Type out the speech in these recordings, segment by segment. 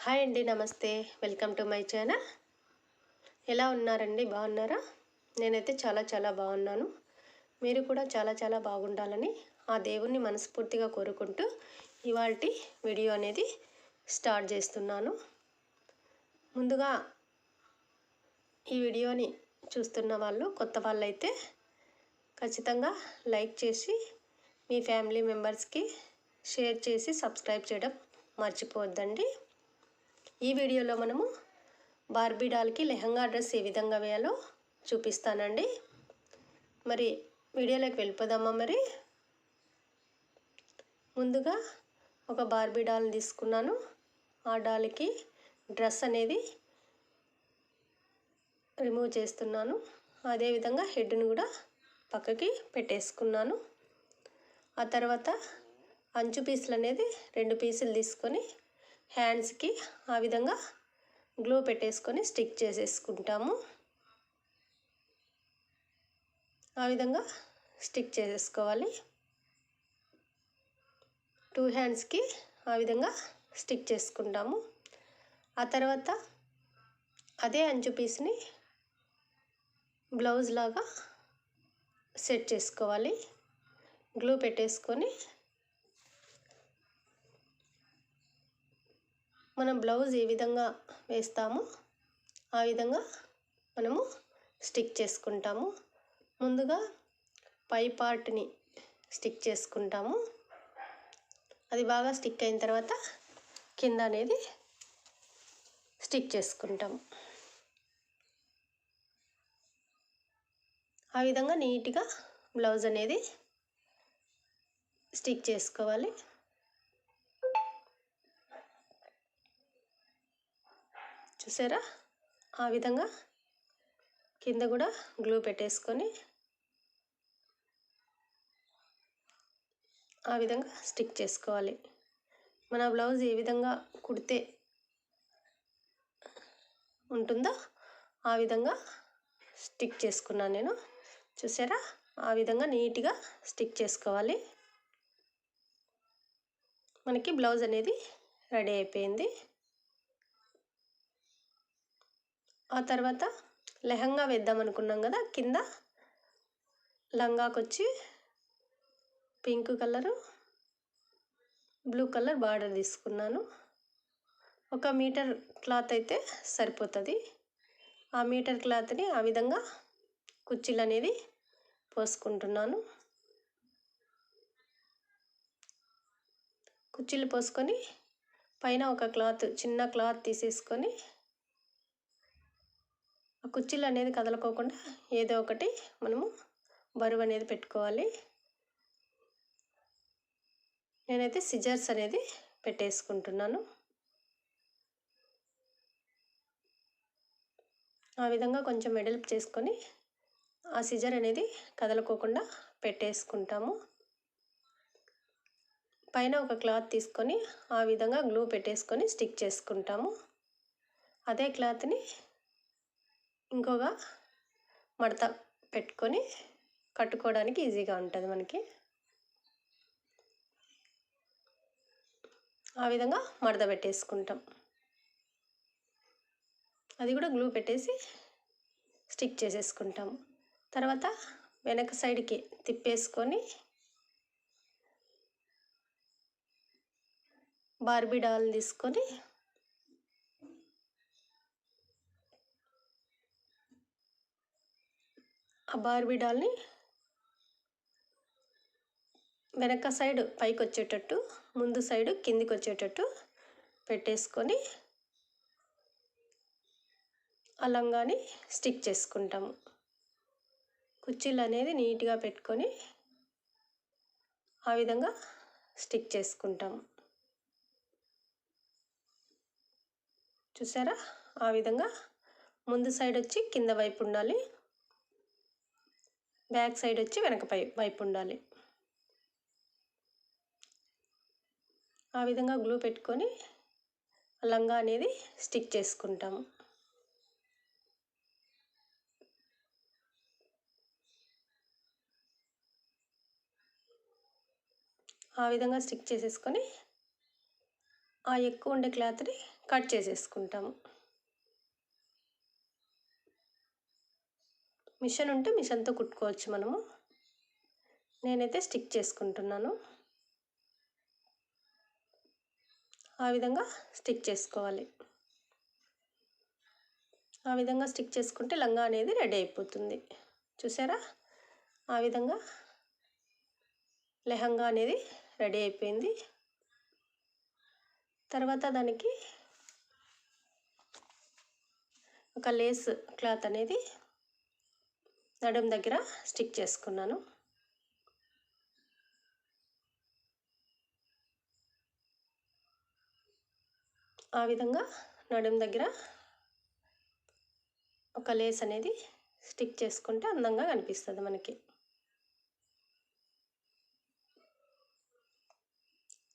Hi అండి, నమస్తే. Welcome to my channel. ఎలా ఉన్నారండి? బాగున్నారా? నేనైతే చాలా బాగున్నాను. మీరు కూడా చాలా బాగుండాలని ఆ దేవుణ్ణి మనస్ఫూర్తిగా కోరుకుంటూ ఇవాల్టి వీడియో అనేది స్టార్ట్ చేస్తున్నాను. ముందుగా ఈ వీడియోని చూస్తున్న వాళ్ళు, కొత్త వాళ్ళైతే ఖచ్చితంగా లైక్ చేసి మీ ఫ్యామిలీ మెంబర్స్కి షేర్ చేసి సబ్స్క్రైబ్ చేయడం మర్చిపోవద్దండి. ఈ వీడియోలో మనము బార్బీ డాల్కి లెహంగా డ్రెస్ ఏ విధంగా వేయాలో చూపిస్తానండి. మరి వీడియోలోకి వెళ్ళిపోదామా? మరి ముందుగా ఒక బార్బీ డాల్ని తీసుకున్నాను. ఆ డాల్కి డ్రెస్ అనేది రిమూవ్ చేస్తున్నాను. అదేవిధంగా హెడ్ని కూడా పక్కకి పెట్టేసుకున్నాను. ఆ తర్వాత అంచు పీసులు అనేది 2 పీసులు తీసుకొని హ్యాండ్స్కి ఆ విధంగా గ్లూ పెట్టేసుకొని స్టిక్ చేసేసుకుంటాము. ఆ విధంగా స్టిక్ చేసేసుకోవాలి. 2 హ్యాండ్స్కి ఆ విధంగా స్టిక్ చేసుకుంటాము. ఆ తర్వాత అదే అంచు పీస్ని బ్లౌజ్ లాగా సెట్ చేసుకోవాలి. గ్లూ పెట్టేసుకొని మనం బ్లౌజ్ ఏ విధంగా వేస్తామో ఆ విధంగా మనము స్టిక్ చేసుకుంటాము. ముందుగా పై పార్ట్ని స్టిక్ చేసుకుంటాము. అది బాగా స్టిక్ అయిన తర్వాత కింద అనేది స్టిక్ చేసుకుంటాము. ఆ విధంగా నీట్గా బ్లౌజ్ అనేది స్టిక్ చేసుకోవాలి. చూసారా? ఆ విధంగా కింద కూడా గ్లూ పెట్టేసుకొని ఆ విధంగా స్టిక్ చేసుకోవాలి. మన బ్లౌజ్ ఏ విధంగా కుడితే ఉంటుందో ఆ విధంగా స్టిక్ చేసుకున్నాను నేను. చూసారా? ఆ విధంగా నీట్గా స్టిక్ చేసుకోవాలి. మనకి బ్లౌజ్ అనేది రెడీ అయిపోయింది. ఆ తర్వాత లెహంగా వేద్దాం అనుకున్నాం కదా, కింద లంగాకు వచ్చి pink colour, blue colour border తీసుకున్నాను. 1 మీటర్ క్లాత్ అయితే సరిపోతుంది. ఆ మీటర్ క్లాత్ని ఆ విధంగా కుర్చీలు అనేది పోసుకుంటున్నాను. కుర్చీలు పోసుకొని పైన ఒక క్లాత్, చిన్న క్లాత్ తీసేసుకొని ఆ కుర్చీలు అనేది కదలకోకుండా ఏదో ఒకటి మనము బరువు అనేది పెట్టుకోవాలి. నేనైతే సిజర్స్ అనేది పెట్టేసుకుంటున్నాను. ఆ విధంగా కొంచెం వెడల్పు చేసుకొని ఆ సిజర్ అనేది కదలకోకుండా పెట్టేసుకుంటాము. పైన ఒక క్లాత్ తీసుకొని ఆ విధంగా గ్లూ పెట్టేసుకొని స్టిక్ చేసుకుంటాము. అదే క్లాత్ని ఇంకొక మడత పెట్టుకొని కట్టుకోవడానికి ఈజీగా ఉంటుంది మనకి. ఆ విధంగా మడత పెట్టేసుకుంటాం. అది కూడా గ్లూ పెట్టేసి స్టిక్ చేసేసుకుంటాము. తర్వాత వెనక సైడ్కి తిప్పేసుకొని బార్బీ డాల్ తీసుకొని ఆ బార్బీ డాల్ని వెనక సైడ్ పైకి వచ్చేటట్టు, ముందు సైడు కిందికి వచ్చేటట్టు పెట్టేసుకొని ఆ లంగాని స్టిక్ చేసుకుంటాము. కుర్చీలు అనేది నీట్గా పెట్టుకొని ఆ విధంగా స్టిక్ చేసుకుంటాము. చూసారా? ఆ విధంగా ముందు సైడ్ వచ్చి కింద వైపు ఉండాలి, బ్యాక్ సైడ్ వచ్చి వెనక వైపు ఉండాలి. ఆ విధంగా గ్లూ పెట్టుకొని లంగా అనేది స్టిక్ చేసుకుంటాము. ఆ విధంగా స్టిక్ చేసేసుకొని ఆ ఎక్కువ ఉండే క్లాత్ని కట్ చేసేసుకుంటాము. మిషన్ ఉంటే మిషన్తో కుట్టుకోవచ్చు మనము. నేనైతే స్టిక్ చేసుకుంటున్నాను. ఆ విధంగా స్టిక్ చేసుకోవాలి. ఆ విధంగా స్టిక్ చేసుకుంటే లంగా అనేది రెడీ అయిపోతుంది. చూసారా, ఆ విధంగా లెహంగా అనేది రెడీ అయిపోయింది. తర్వాత దానికి ఒక లేస్ క్లాత్ అనేది నడుం దగ్గర స్టిక్ చేసుకున్నాను. ఆ విధంగా నడుం దగ్గర ఒక లేస్ అనేది స్టిక్ చేసుకుంటే అందంగా కనిపిస్తుంది మనకి.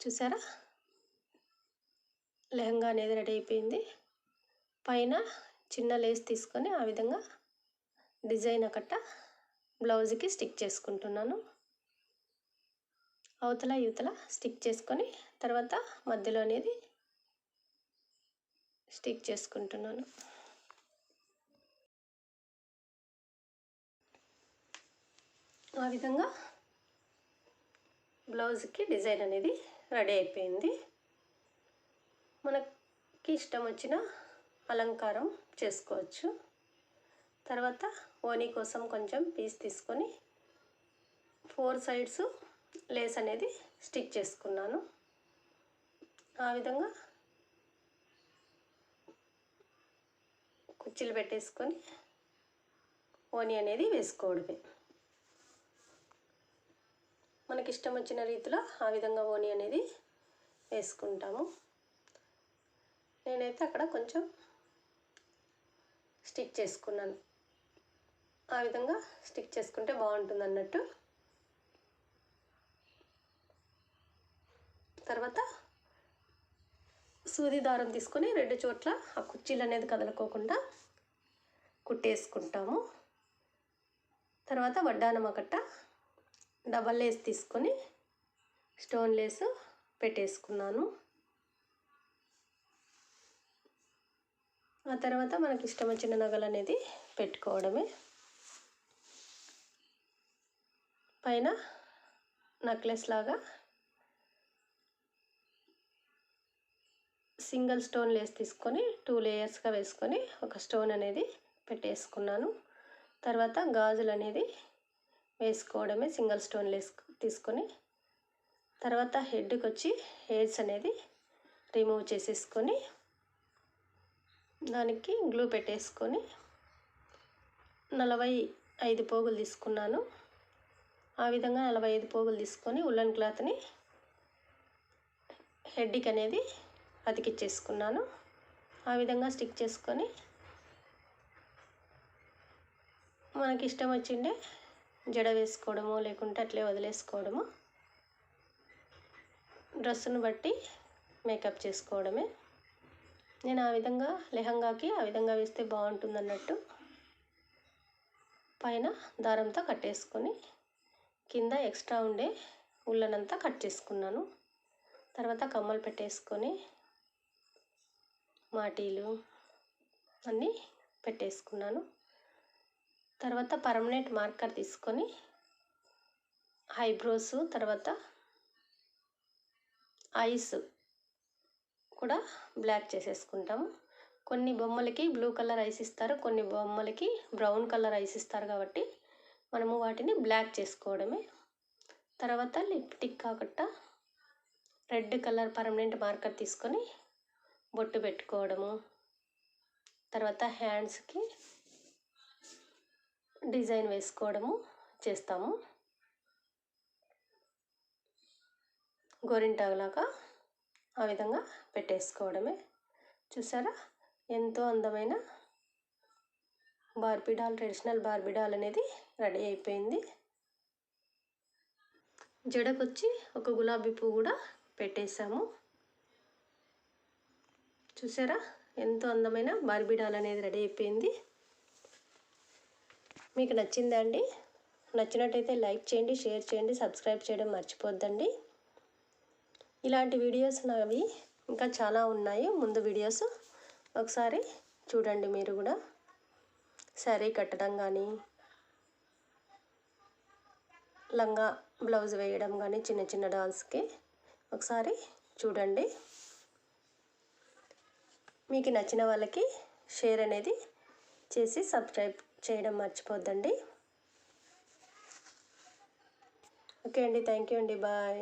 చూసారా, లెహంగా అనేది రెడీ అయిపోయింది. పైన చిన్న లేస్ తీసుకొని ఆ విధంగా డిజైన్ ఒకట బ్లౌజ్కి స్టిక్ చేసుకుంటున్నాను. అవతల యువతల స్టిక్ చేసుకొని తర్వాత మధ్యలో అనేది స్టిక్ చేసుకుంటున్నాను. ఆ విధంగా బ్లౌజ్కి డిజైన్ అనేది రెడీ అయిపోయింది. మనకి ఇష్టం వచ్చిన అలంకారం చేసుకోవచ్చు. తర్వాత ఓనీ కోసం కొంచెం పీస్ తీసుకొని 4 సైడ్స్ లేస్ అనేది స్టిక్ చేసుకున్నాను. ఆ విధంగా కుర్చీలు పెట్టేసుకొని ఓనీ అనేది వేసుకోవడమే. మనకి ఇష్టం వచ్చిన రీతిలో ఆ విధంగా ఓనీ అనేది వేసుకుంటాము. నేనైతే అక్కడ కొంచెం స్టిక్ చేసుకున్నాను. ఆ విధంగా స్టిక్ చేసుకుంటే బాగుంటుంది అన్నట్టు. తర్వాత సూది దారం తీసుకొని 2 చోట్ల ఆ కుర్చీలు అనేది కదలకోకుండా కుట్టేసుకుంటాము. తర్వాత వడ్డానం ఒకట డబల్ లేస్ తీసుకొని స్టోన్ లేస్ పెట్టేసుకున్నాను. ఆ తర్వాత మనకి ఇష్టం వచ్చిన నగలు అనేది పెట్టుకోవడమే. పైన నెక్లెస్ లాగా సింగిల్ స్టోన్ లేస్ తీసుకొని 2 లేయర్స్గా వేసుకొని ఒక స్టోన్ అనేది పెట్టేసుకున్నాను. తర్వాత గాజులు అనేది వేసుకోవడమే సింగిల్ స్టోన్ లేస్ తీసుకొని. తర్వాత హెడ్కి వచ్చి హెయిర్స్ అనేది రిమూవ్ చేసేసుకొని దానికి గ్లూ పెట్టేసుకొని 45 పోగులు తీసుకున్నాను. ఆ విధంగా 45 పోగులు తీసుకొని ఉల్లన్ క్లాత్ని హెడ్కి అనేది అతికిచ్చేసుకున్నాను. ఆ విధంగా స్టిక్ చేసుకొని మనకి ఇష్టం వచ్చిండే జడ వేసుకోవడము లేకుంటే అట్లే వదిలేసుకోవడము, డ్రెస్సును బట్టి మేకప్ చేసుకోవడమే. నేను ఆ విధంగా లెహంగాకి ఆ విధంగా వేస్తే బాగుంటుంది అన్నట్టు పైన దారంతో కట్టేసుకొని కింద ఎక్స్ట్రా ఉండే ఉల్లనంతా కట్ చేసుకున్నాను. తర్వాత కమ్మలు పెట్టేసుకొని మాటీలు అన్నీ పెట్టేసుకున్నాను. తర్వాత పర్మనెంట్ మార్కర్ తీసుకొని ఐబ్రోస్ తర్వాత ఐస్ కూడా బ్లాక్ చేసేసుకుంటాము. కొన్ని బొమ్మలకి బ్లూ కలర్ ఐస్ ఇస్తారు, కొన్ని బొమ్మలకి బ్రౌన్ కలర్ ఐస్ ఇస్తారు కాబట్టి మనము వాటిని బ్లాక్ చేసుకోవడమే. తర్వాత లిప్స్టిక్ కాకుండా రెడ్ కలర్ పర్మనెంట్ మార్కర్ తీసుకొని బొట్టు పెట్టుకోవడము. తర్వాత హ్యాండ్స్కి డిజైన్ వేసుకోవడము చేస్తాము. గోరింటాకులాగా ఆ విధంగా పెట్టేసుకోవడమే. చూసారా, ఎంతో అందమైన Barbie doll, traditional Barbie doll అనేది రెడీ అయిపోయింది. జడకొచ్చి ఒక గులాబీ పువ్వు కూడా పెట్టేసాము. చూసారా, ఎంతో అందమైన బార్బీ డాల్ అనేది రెడీ అయిపోయింది. మీకు నచ్చిందా అండి? నచ్చినట్టయితే లైక్ చేయండి, షేర్ చేయండి, సబ్స్క్రైబ్ చేయడం మర్చిపోద్దండి. ఇలాంటి వీడియోస్ నావి ఇంకా చాలా ఉన్నాయి ముందు వీడియోస్, ఒకసారి చూడండి మీరు కూడా. శారీ కట్టడం కానీ, లంగా బ్లౌజ్ వేయడం కానీ, చిన్న చిన్న డాల్స్కి ఒకసారి చూడండి. మీకు నచ్చిన వాళ్ళకి షేర్ అనేది చేసి సబ్స్క్రైబ్ చేయడం మర్చిపోద్దండి. ఓకే అండి, థ్యాంక్ యూ అండి, బాయ్.